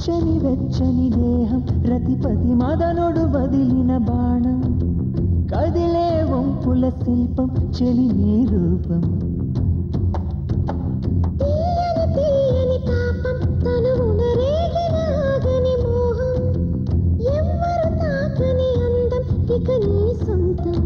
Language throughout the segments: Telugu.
వెచ్చని వెచ్చని దేహం రతిపతి మదనుడు వదిలిన బాణం కదిలే వంపుల శిల్పం చెలి నీ రూపం తీయని తీయని తాపం తనువున రేగిన ఆగని మోహం ఎవ్వరు తాకని అందం ఇక నీ సొంతం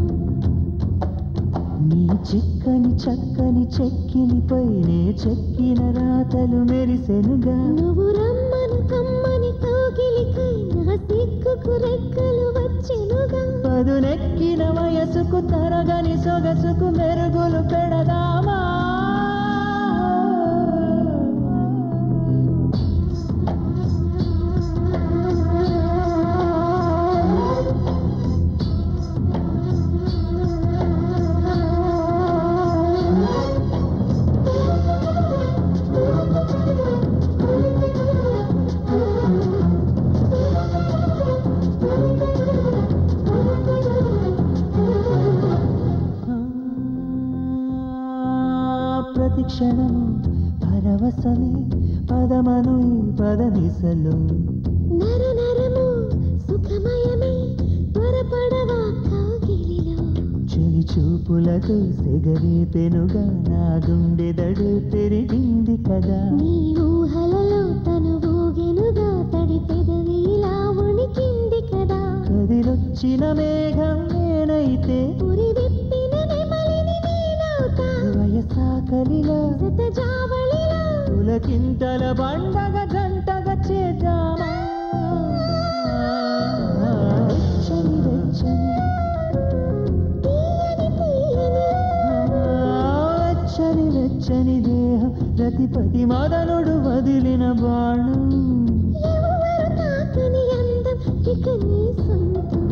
నీ చిక్కని చక్కని చెక్కిలిపైనే చెక్కిన రాతలు మెరిసెనుగా నువ్వు రమ్మను కమ్మని కౌగిలికై నా సిగ్గుకు రెక్కలు వచ్చెనుగా పదునెక్కిన వయసుకు తరగని సొగసుకు మెరుగులు పెడదామా ప్రతిక్షణము పరవశమే పదమను ఈ పదనిసలు నర నరము సుఖమయమే త్వరపడవా కౌగిలిలో చెలి చూపులతో సెగరేపెనుగా నా గుండెదడు పెరిగింది కదా నీ ఊహలలో తను ఊగెనుగా తడి పెదవి ఇలా ఉణికింది కదా కదిలొచ్చిన మేఘం నేనైతే ఉరి విప్పిన నెమలిని నేనవుతా వయసాకలిలో శతజావళిలో పులకింతల బండగ జంటగా చేద్దామా వెచ్చని వెచ్చని తీయని తీయని వెచ్చని వెచ్చని దేహం రతిపతి మదనుడు వదిలిన బాణం ఎవరు తాకని అందం ఇక నీ సొంతం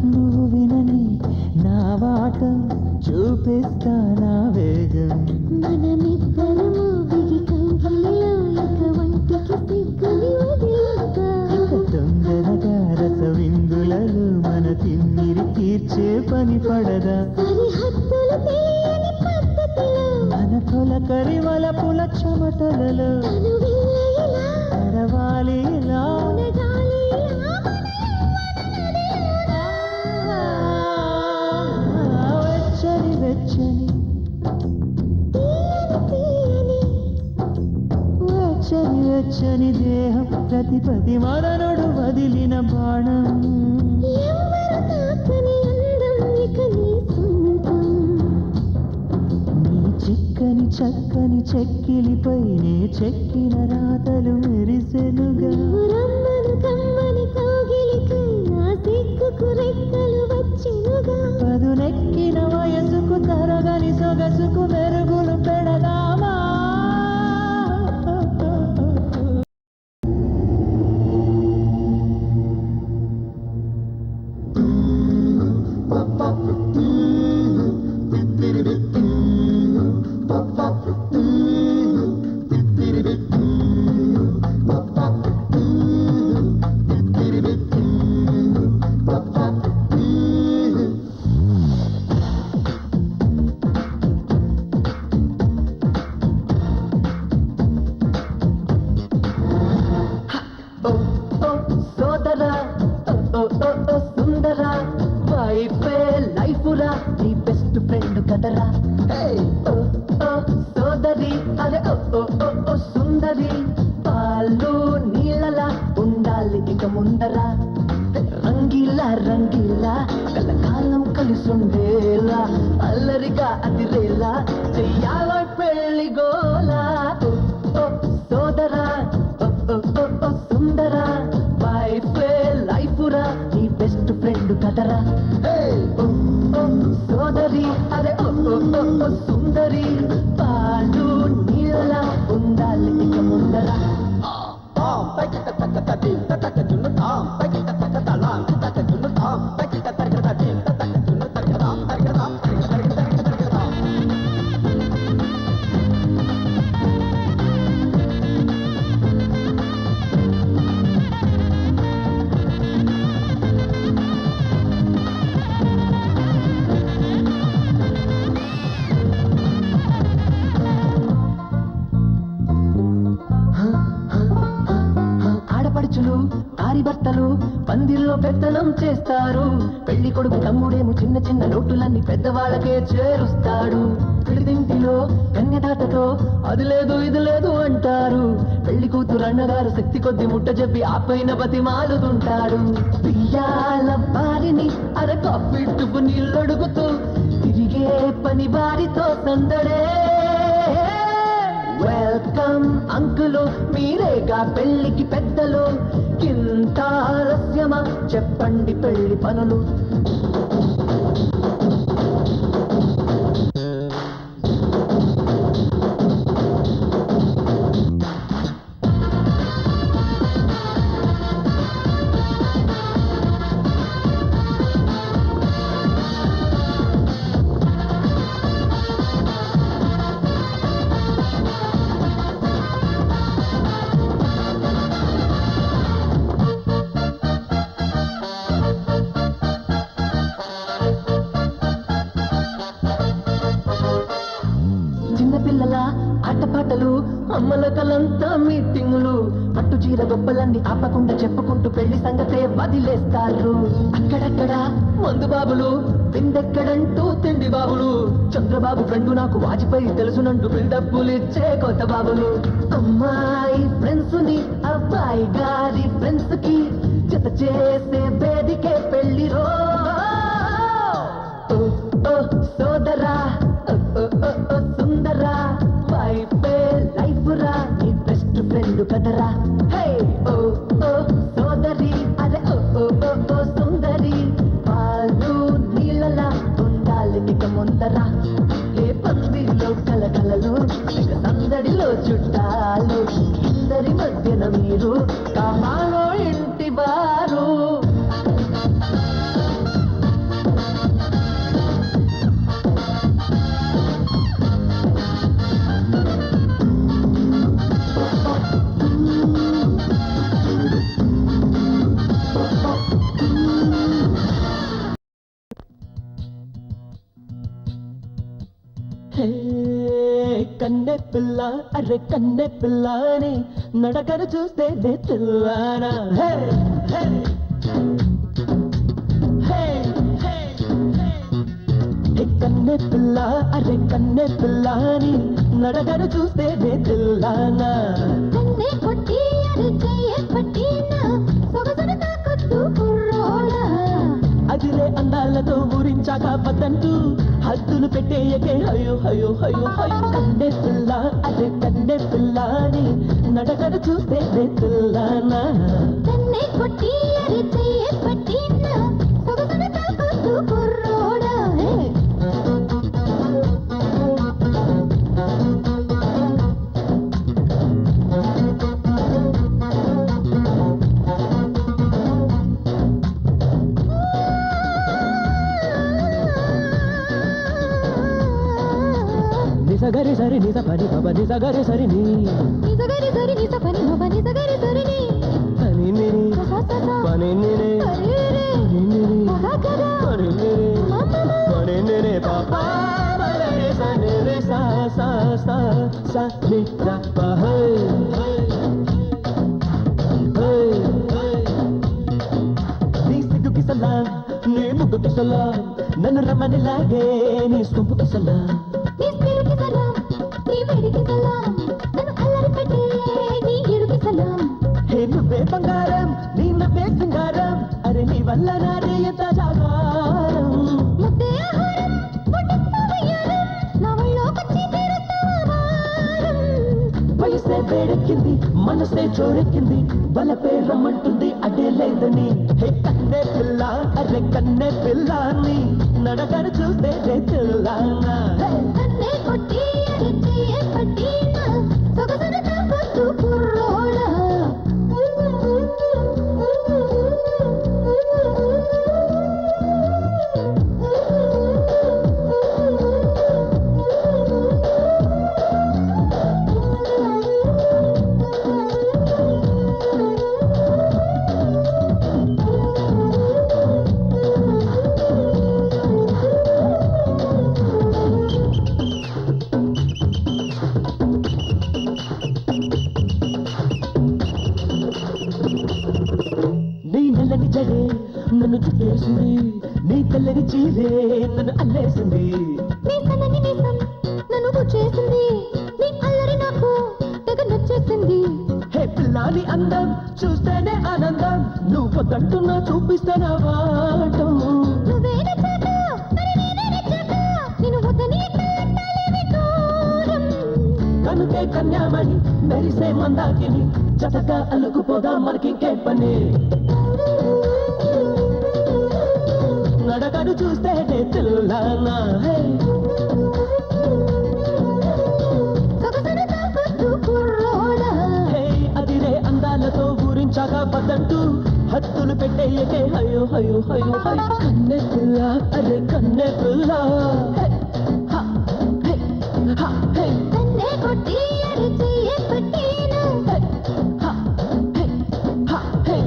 నువ్వు వినని నా వాటం చూపిస్తా నా వేగం మనమిద్దరము బిగి కౌగిలిలో ఇక వంటికి సిగ్గుని వదిలేస్తా ఇక తొందరగా రసవిందులలో మన తిమ్మిరి తీర్చే పని పడదా సరిహద్దులు తెలియని పద్ధతిలో మన తొలకరి వలపుల చెమటలలో తను వెళ్ళేలా నడవాలి ఇలా ఉనగాలి ఇలా వెచ్చని వెచ్చని తీయని తీయని వెచ్చని వెచ్చని దేహం ప్రతిపది మదనుడు వదిలిన బాణం ఎవరు తాకని అందం ఇక నీ సొంతం నీ చిక్కని చక్కని చెక్కిలిపైనే చెక్కిన రాతలు మెరిసెనుగా నువ్వు రమ్మను కమ్మని కౌగిలికై నా సిగ్గుకు రెక్కలు వచ్చెనుగా పదునెక్కిన వయసుకు తరగని సొగసుకు మెరుగులు పెడదామా సోదరా సుందరా వైఫే లైఫురా నీ బెస్ట్ ఫ్రెండ్ కదరా సోదరి అరే సుందరి పాలు నీళ్ళలా ఉండాలి ఇక ముందరా రంగిలా రంగిలా కలకాలం కలిసుండేలా అల్లరిగా అదిరేలా చెయ్యాల పెళ్లి గోలా సోదరా సుందరా వైఫే లైఫురా నీ బెస్ట్ ఫ్రెండ్ కదరా ఆరి భర్తలు పందిల్లో పెత్తనం చేస్తారు. పెళ్లి కొడుకు తమ్ముడేమో చిన్న చిన్న లోటులన్నీ పెద్దవాళ్ళకే చేరుస్తాడు. పిడిదింటిలో కన్యదాతతో అది లేదు ఇది లేదు అంటారు. పెళ్లి కూతురు అన్నగారు శక్తి కొద్ది ముట్ట చెప్పి ఆ పైన బతిమాలుతుంటాడు. బియ్యాల వారిని అర కాఫీ టుప్పు నీళ్ళొడుగుతూ తిరిగే పని వారితో సందడే. వెల్కమ్ అంకులు, మీరేగా పెళ్లికి పెద్దలు. ఇంత ఆలస్యమా చెప్పండి పెళ్లి పనులు. చిన్నపిల్లల ఆటపాటలు, అమ్మల కలంతా మీటింగులు. పట్టు చీర గొప్పలన్నీ ఆపకుండా చెప్పుకుంటూ పెళ్లి సంగతే వదిలేస్తారు. అక్కడక్కడ మందు బాబులు, బిందెక్కడంటూ తిండి బాబులు. చంద్రబాబు ఫ్రెండ్ నాకు వాజ్పేయి తెలుసునంటూ బిల్డప్పులు ఇచ్చే కొత్త బాబులు. అమ్మాయి ఫ్రెండ్స్ ని అబ్బాయి గారి ఫ్రెండ్స్ కి జత చేసే వేదికే పెళ్లి రో. సోదరా సుందరా, వైఫే లైఫ్ రా, నీ బెస్ట్ ఫ్రెండ్ కదరా. హే ఓ ఓ సోదరి, అరే ఓ ఓ ఓ ఓ సుందరి, వాళ్ళు నీళ్ళలా ఉండాలి ఇక ముందరా. ఏ పందిలో కలకలలు, ఇక సందడిలో చుట్టాలు, ఇందరి మధ్యన మీరు కామాలో ఇంటి వారు. కన్నె పిల్ల, అరే కన్నె పిల్లని నడకను చూస్తే తెల్లానా. కన్నె పిల్ల, అరే కన్నె పిల్లని నడకను చూస్తే తెల్లానా. కన్నే కొట్టి అరిచేయ పట్టిన సొగసును తాకొద్దు కుర్రోడా. అదిరే అందాలతో ఊరించాక పద్దంటూ హద్దులు పెట్టేయకే హయో హయో హయో హయో. కన్నె పిల్ల, అదే కన్నె పిల్లని నడకను చూస్తే తెల్లానా. కన్నే కొట్టి అరిచేయ పట్టిన సొగసును తాకొద్దు కుర్రోడా. నిజగరి సరి నిజ పని బబ నిజగరి సరి నీ నిజగరి సరి నిజ పని బబ నిజగరి సరి నీ పని నిని పని నిని పని నిని పని నిని పని నిని పాపా బలే సని రే సా సా సా సా ని రా పా హే హే హే. నీ సిగ్గుకి సలాం, నీ ముగ్గుకి సలాం, నన్ను రమ్మని లాగే నీ సొంపుకి సలాం. నీ స్పిరుకి సలాం, నీ వేడికి సలాం, నన్ను అల్లరి పెట్టే నీ ఏడుకి సలాం. హే నువ్వే బంగారం, నీ నవ్వే సింగారం, అరే నీ వల్ల నాదే ఎంత జాగారం. ముద్దే ఆహారం, పుట్టిస్తా వయ్యారం, నా ఒళ్ళోకొచ్చి తీరుస్తావా వారం. వయసే వేడెక్కింది, మనసే చోరెక్కింది, బలపే రమ్మంటుంది అదే లేదని. హే కన్నె పిల్ల, అరే కన్నె పిల్లని నడకను చూస్తే తెల్లానా. కన్నే కొట్టి అరిచేయ పట్టిన సొగసును తాకొద్దు కుర్రోడా. నన్ను చుట్టేసింది నీ తెల్లని చీరే నన్ను అల్లేసింది నీ సన్నని నీసం నన్ను గుచ్చేసింది నీ అల్లరి నాకు తెగ నచ్చేసింది హే పిల్లాని అందం చూస్తేనే ఆనందం నువ్వు పొద్దంటున్నా చూపిస్తానా వాటం నువ్వే నచ్చాక మరి నేనే నచ్చాక నిన్ను వద్దని ఎట్లా అంటాలేవి దూరం కనుకే కన్యామణి మెరిసే మందాకిని చతగా అల్లుకుపోదాం మనకింకే పని నడకడు చూస్తేనే తెల్లానా హే సొగసును తాకొద్దు కుర్రోడా హే అదిరే అందాలతో ఊరించాక బద్దంటూ హత్తులు పెట్టేయకే హయో హయో హయో హయో కన్నె పిల్ల అరే కన్నె పిల్ల హే, హా, హే, హా, హే, తన్నే కొట్టి అరిచెయ్యే పట్టిన హే, హా, హే, హా, హే.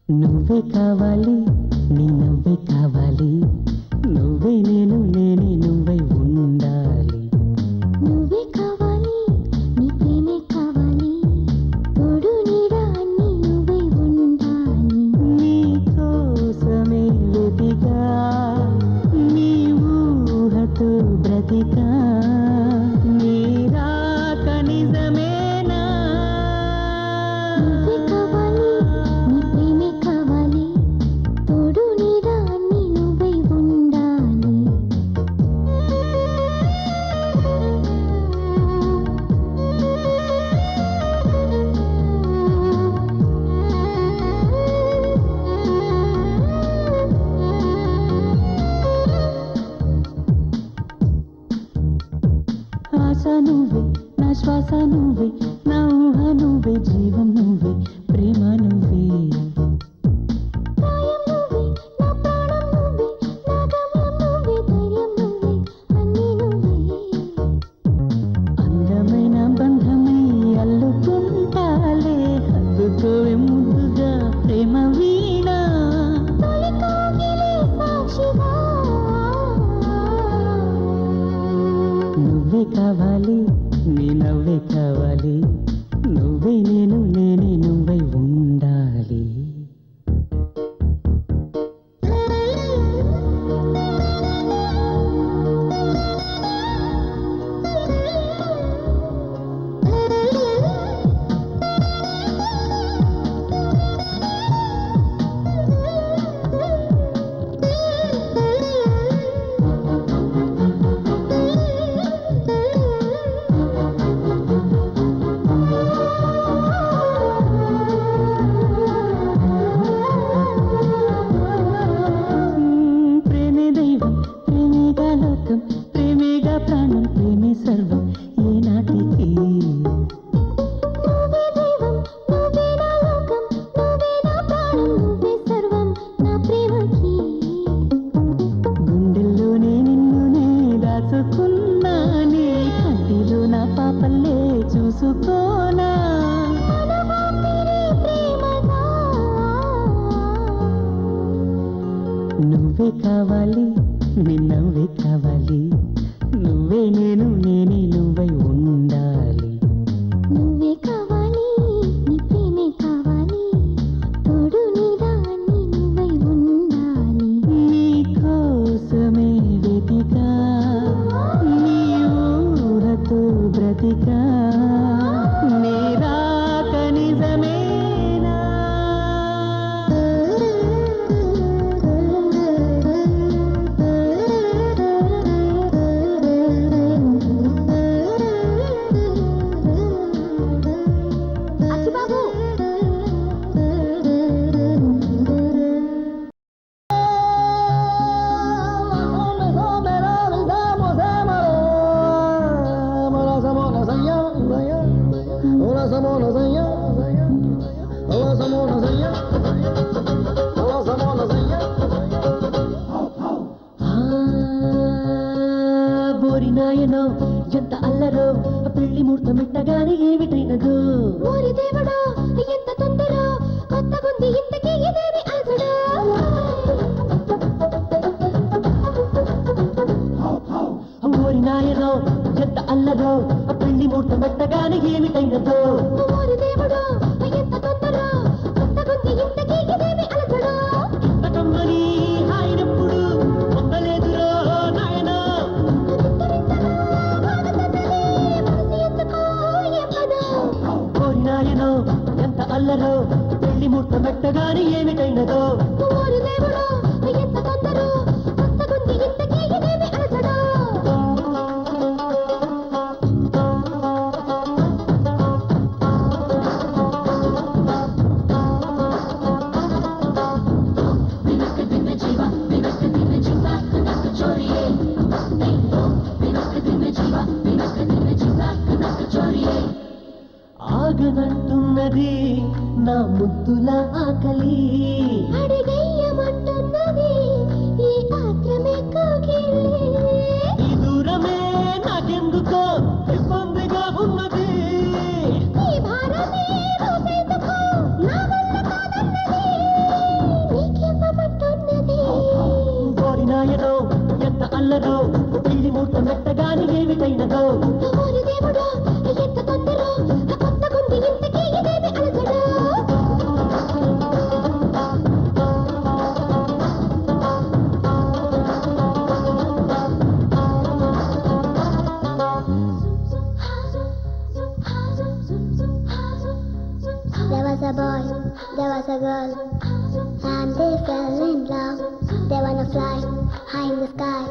నువ్వే కావాలి నీ నవ్వే కావాలి నువ్వే నేను నేనే నువ్వై ఉండాలి నువ్వే కావాలి నీ ప్రేమే కావాలి తోడు నీడ అన్ని నువ్వే ఉండాలి నీ కోసమే వెతిగా నీ ఊహతో బ్రతికా నీ రాక నిజమేనా నువ్వే కావాలి నీ ప్రేమే కావాలి తోడు నీడ అన్ని నువ్వే ఉండాలి ఆశ నువ్వే నా శ్వాస నువ్వే నా ఊహ నువ్వే జీవం నువ్వే ప్రేమ నువ్వే ప్రాయం నువ్వే నా ప్రాణం నువ్వే నా గమ్యం నువ్వే ధైర్యం నువ్వే అన్నీ నువ్వే అందమైన బంధమై అల్లుకుంటాలే హద్దుకోవే ముందుగా ప్రేమ వీణ తొలి కోగిలే సాక్షిగా నువ్వే కావాలి నీ నవ్వే కావాలి నువ్వే నేను నేనే నువ్వై ఉండాలి ప్రేమే దైవం ప్రేమేగా లోకం ప్రేమేగా ప్రాణం ప్రేమే సర్వం ఏనాటికి నువ్వే దైవం నువ్వే నా లోకం నువ్వే నా ప్రాణం నువ్వే సర్వం నా ప్రేమకి గుండెల్లోనే నిన్నునే దాచుకున్నానే కంటిలో నా పాపల్లే చూసుకోనా అనుభూతిని ప్రేమగా నువ్వే కావాలి నీ నవ్వే కావాలి నువ్వే నేను నేనే నువ్వై ఉండాలి నువ్వే కావాలి నీ ప్రేమే కావాలి తోడు నీడ అన్ని నువ్వై ఉండాలి నీ కోసమే వెతికా నీ ఊహతో బ్రతికా నీ రాక నిజమేనా ఎంత అల్లరో పెళ్లి ముహూర్తం పెట్టగానే ఏమిటైనదో ఓరి దేవుడా ఎంత తొందర కొత్తగుంది ఇంతకీ ఇదేమి అసడు ఓరి నాయనో ఎంత అల్లరో పెళ్లి ముహూర్తం పెట్టగానే ఏమిటైనదో ఓరి దేవుడా ఎంత తొందర కొత్తగుంది ఇంతకీ ఇదేమి అసడు ఇంతకమ్మని హాయినప్పుడు పొందలేదురో నాయనో ఓరి నాయనో ఎంత అల్లరో పెళ్లి ముహూర్తం పెట్టగానే ఏమిటైనదో ఓరి దేవుడా ఎంత తొందర కొత్తగుంది ఇంతకీ ఇదేమి అసడు ఆగనంటున్నది నా ముద్దుల ఆకలి అడిగేయమంటున్నది ఈ ఆత్రమే కోగిలి ఈ దూరమే నాకెందుకో ఇబ్బందిగా ఉన్నది ఈ భారమే మోసేందుకు నా వల్ల కాదన్నది నీకివ్వమంటున్నది ఓరి నాయనో ఎంత అల్లరో పెళ్లి ముహూర్తం పెట్టగానే ఏమిటైనదో ఓరి దేవుడా ఎంత తొందర కొత్తగుంది ఇంతకీ ఇదేమి అలసడు There was a boy, there was a girl, and they fell in love. They wanna fly high in the sky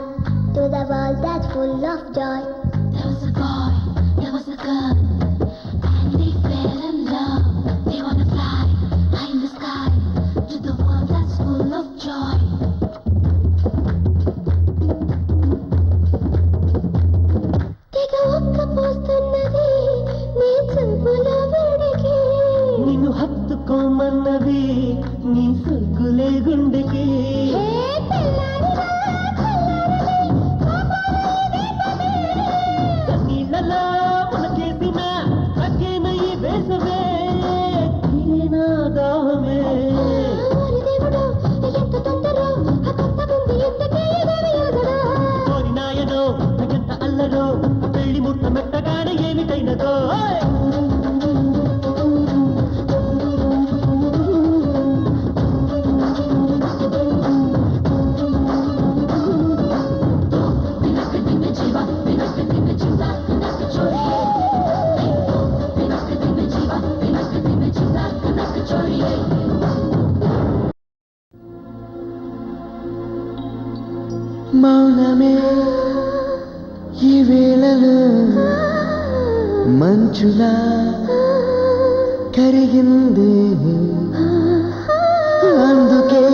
to the world that's full of joy. There was a boy, there was a girl, and they fell in love. They wanna fly high in the sky to the world that's full of joy. తెగ ఒక్కపోస్తున్నది నీ చూపుల వేడికి నిన్ను హత్తుకోమన్నది నీ సొగ్గులే గుండెకి హే తెల్లారినా నీళ్ళలో మునకేసిన అక్కేన ఈ వేసవే తీరేనా దాహమే ఓరి దేవుడా ఎంత తొందర కొత్తగుంది ఇంతకీ ఇదేమి అసడు ఓరి నాయనో ఎంత అల్లరో పెళ్లి ముహూర్తం పెట్టగానే ఏమిటైనదో మౌనమే ఈ వేళలో మంచులా కరిగింది అందుకే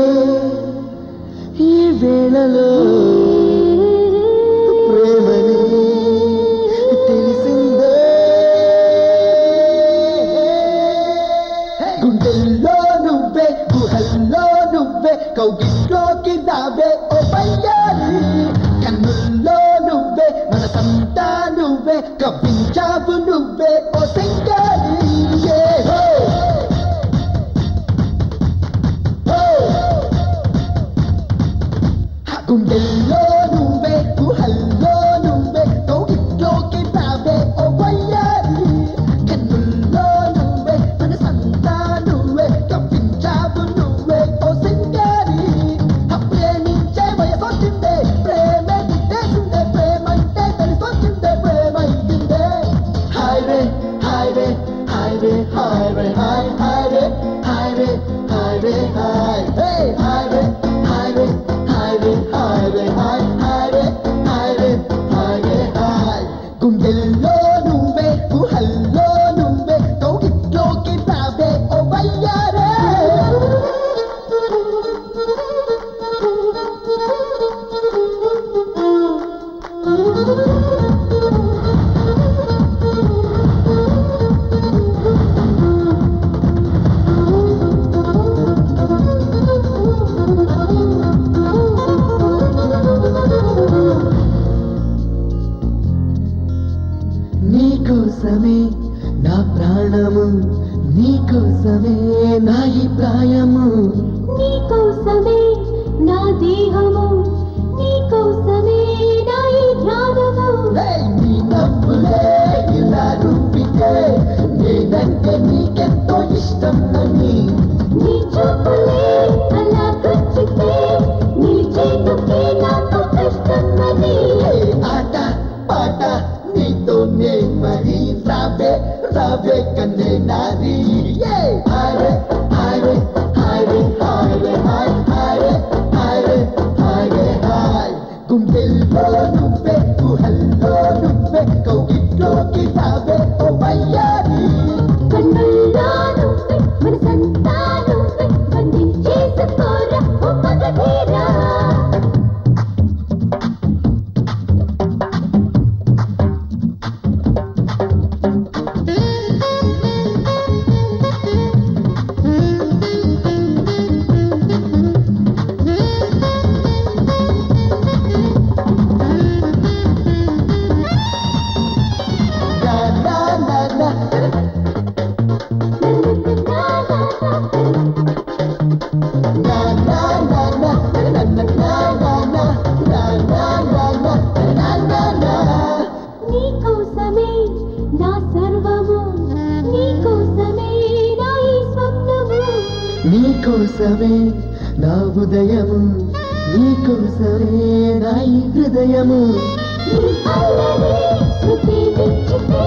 ఈ వేళలో ప్రేమని తెలిసిందే గుండెల్లో నువ్వే గుహల్లో నువ్వే కౌగిట్లోకి రావే ఓ పయ్యారి కన్నుల్లో నువ్వే మనసంతా నువ్వే కవ్వించావు నువ్వే ఓ సింగారి గుండెల్లో నువ్వే గుహల్లో నువ్వే కౌగిట్లోకి రావే ఓ పయ్యారి కన్నుల్లో నువ్వే మనసంతా నువ్వే కవ్వించావు నువ్వే ఓ సింగారి ప్రేమించే వయసొచ్చిందే ప్రేమే గుట్టేసిందే ప్రేమంటే తెలిసొచ్చిందే ప్రేమైందే highway highway highway highway high highway highway highway high highway highway highway highway గుండెల్లో నువ్వే గుహల్లో నువ్వే కౌగిట్లోకి రావే ఓ వయ్యారి కన్నుల్లో నువ్వే మనసంతా నువ్వే బంధించేసుకోరా ఓ మగధీరా నా నా నా నా నా నా నా నా నా నా నా నా నా నా నా నా నా నా నీకోసమే నా సర్వము నీకోసమే నా ఈ స్వప్నము నీకోసమే నా ఉదయము నీకోసమే నా ఈ హృదయము నీ అల్లరి శృతి విచ్చితే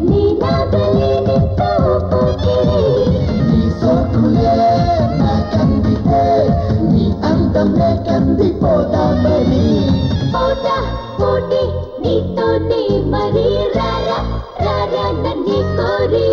నీ నాగలి నిత్తో పోకిరి నీ సోకులే నా కందితే నీ అందంలో కందిపోతామని పోట పోటీ నీతోనే మరి రారా రారా నన్ను కోరి